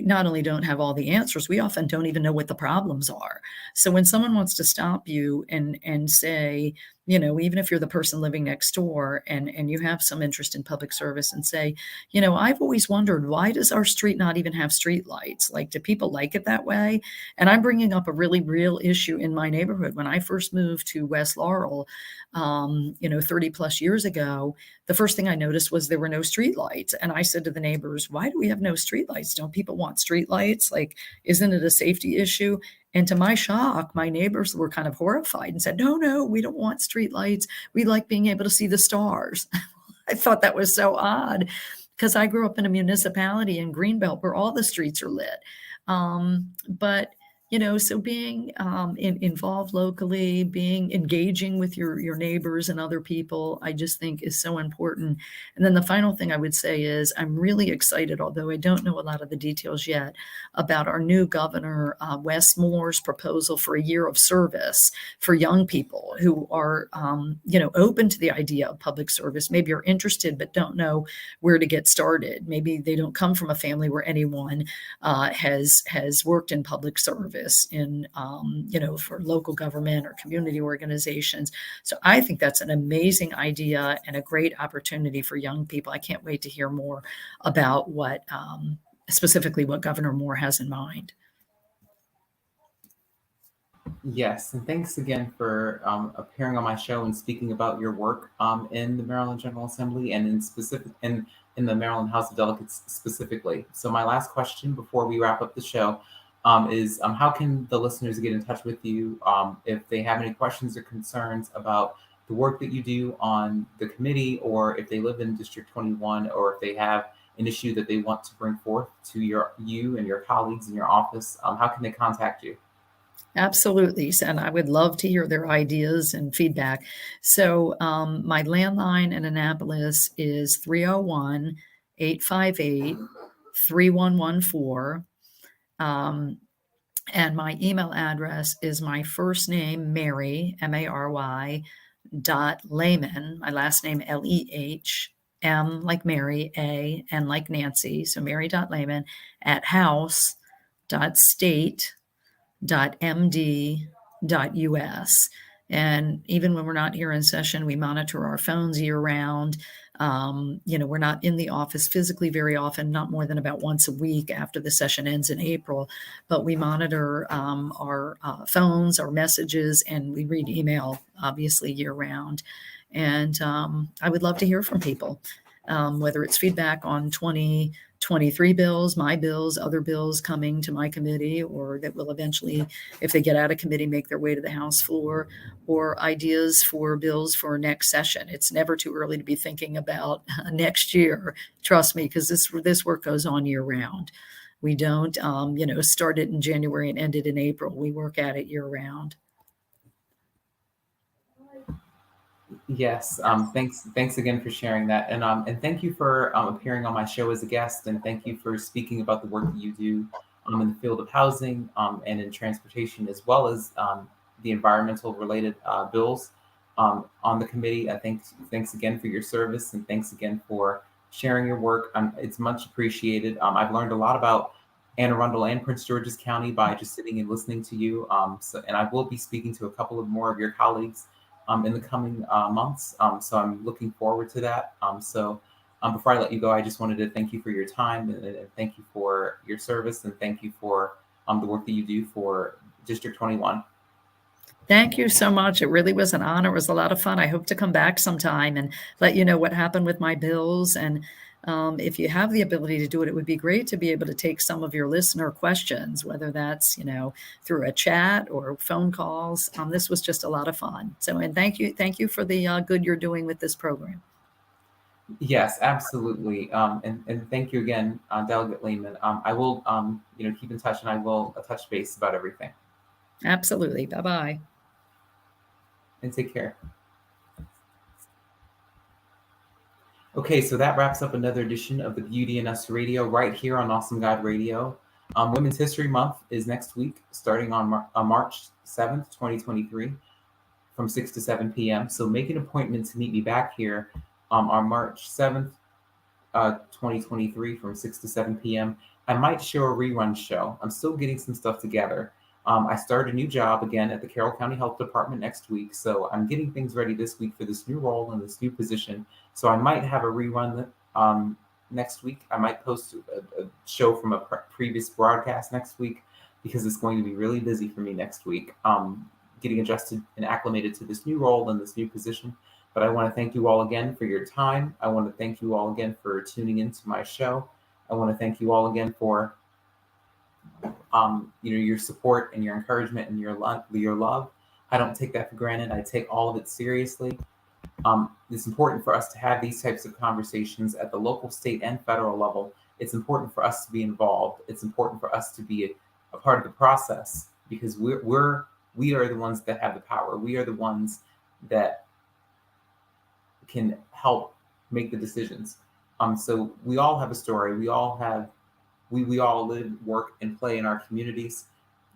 not only don't have all the answers, we often don't even know what the problems are. So when someone wants to stop you and say, even if you're the person living next door and you have some interest in public service, and say, I've always wondered, why does our street not even have street lights? Like, do people like it that way? And I'm bringing up a really real issue in my neighborhood. When I first moved to West Laurel, 30 plus years ago, the first thing I noticed was there were no street lights. And I said to the neighbors, why do we have no street lights? Don't people want street lights? Like, isn't it a safety issue? And to my shock, my neighbors were kind of horrified and said, no, we don't want street lights. We like being able to see the stars. I thought that was so odd, because I grew up in a municipality in Greenbelt where all the streets are lit. But so being involved locally, engaging with your neighbors and other people, I just think is so important. And then the final thing I would say is I'm really excited, although I don't know a lot of the details yet, about our new governor, Wes Moore's proposal for a year of service for young people who are, open to the idea of public service, maybe are interested but don't know where to get started. Maybe they don't come from a family where anyone has worked in public service in, for local government or community organizations. So I think that's an amazing idea and a great opportunity for young people. I can't wait to hear more about specifically what Governor Moore has in mind. Yes, and thanks again for appearing on my show and speaking about your work in the Maryland General Assembly and in the Maryland House of Delegates specifically. So my last question before we wrap up the show is how can the listeners get in touch with you if they have any questions or concerns about the work that you do on the committee, or if they live in District 21, or if they have an issue that they want to bring forth to you and your colleagues in your office? How can they contact you? Absolutely. And I would love to hear their ideas and feedback. So my landline in Annapolis is 301-858-3114. And my email address is my first name, Mary, Mary, .Lehman, my last name, Leh, M like Mary, A, N like Nancy. So Mary.Lehman at house.state.md.us. And even when we're not here in session, we monitor our phones year round. We're not in the office physically very often, not more than about once a week after the session ends in April, but we monitor our phones, our messages, and we read email, obviously, year round. And I would love to hear from people, whether it's feedback on 2023 bills, my bills, other bills coming to my committee, or that will eventually, if they get out of committee, make their way to the House floor, or ideas for bills for next session. It's never too early to be thinking about next year. Trust me, because this work goes on year round. We don't, start it in January and end it in April. We work at it year round. Yes. Thanks again for sharing that, and thank you for appearing on my show as a guest, and thank you for speaking about the work that you do in the field of housing and in transportation, as well as the environmental related bills on the committee. Thanks again for your service, and thanks again for sharing your work. It's much appreciated. I've learned a lot about Anne Arundel and Prince George's County by just sitting and listening to you. And I will be speaking to a couple of more of your colleagues in the coming months. So I'm looking forward to that. Before I let you go, I just wanted to thank you for your time, and thank you for your service, and thank you for the work that you do for District 21. Thank you so much. It really was an honor. It was a lot of fun. I hope to come back sometime and let you know what happened with my bills. And if you have the ability to do it, it would be great to be able to take some of your listener questions, whether that's, through a chat or phone calls. This was just a lot of fun. So, and thank you for the good you're doing with this program. Yes, absolutely. And thank you again, Delegate Lehman. I will, keep in touch, and I will touch base about everything. Absolutely. Bye-bye. And take care. Okay, so that wraps up another edition of the Beauty in Us Radio right here on Awesome God Radio. Women's History Month is next week, starting on March 7th, 2023, from 6 to 7 p.m. So make an appointment to meet me back here on March 7th, 2023, from 6 to 7 p.m. I might show a rerun show. I'm still getting some stuff together. I start a new job again at the Carroll County Health Department next week, so I'm getting things ready this week for this new role and this new position. So I might have a rerun next week. I might post a show from a previous broadcast next week because it's going to be really busy for me next week, getting adjusted and acclimated to this new role and this new position. But I want to thank you all again for your time. I want to thank you all again for tuning into my show. I want to thank you all again for your support and your encouragement and your love. I don't take that for granted. I take all of it seriously. It's important for us to have these types of conversations at the local, state, and federal level. It's important for us to be involved. It's important for us to be a part of the process because we are the ones that have the power. We are the ones that can help make the decisions. So we all have a story. We all live, work, and play in our communities,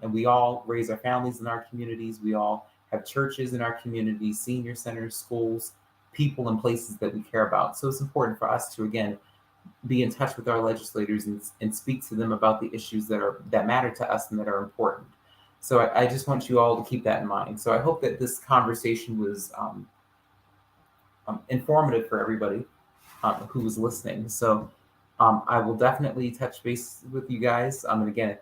and we all raise our families in our communities. We all have churches in our communities, senior centers, schools, people, and places that we care about. So it's important for us to, again, be in touch with our legislators and speak to them about the issues that matter to us and that are important. So I just want you all to keep that in mind. So I hope that this conversation was informative for everybody who was listening. So I will definitely touch base with you guys. And again,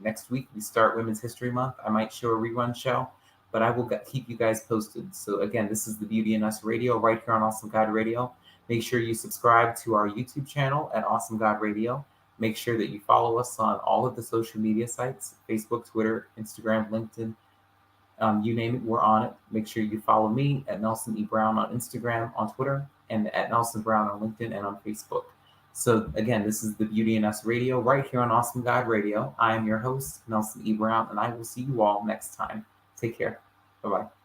next week we start Women's History Month. I might show a rerun show, but I will keep you guys posted. So again, this is the Beauty in Us Radio right here on Awesome God Radio. Make sure you subscribe to our YouTube channel at Awesome God Radio. Make sure that you follow us on all of the social media sites, Facebook, Twitter, Instagram, LinkedIn, you name it, we're on it. Make sure you follow me at Nelson E. Brown on Instagram, on Twitter, and at Nelson Brown on LinkedIn and on Facebook. So again, this is the Beauty in Us Radio right here on Awesome God Radio. I am your host, Nelson E. Brown, and I will see you all next time. Take care. Bye-bye.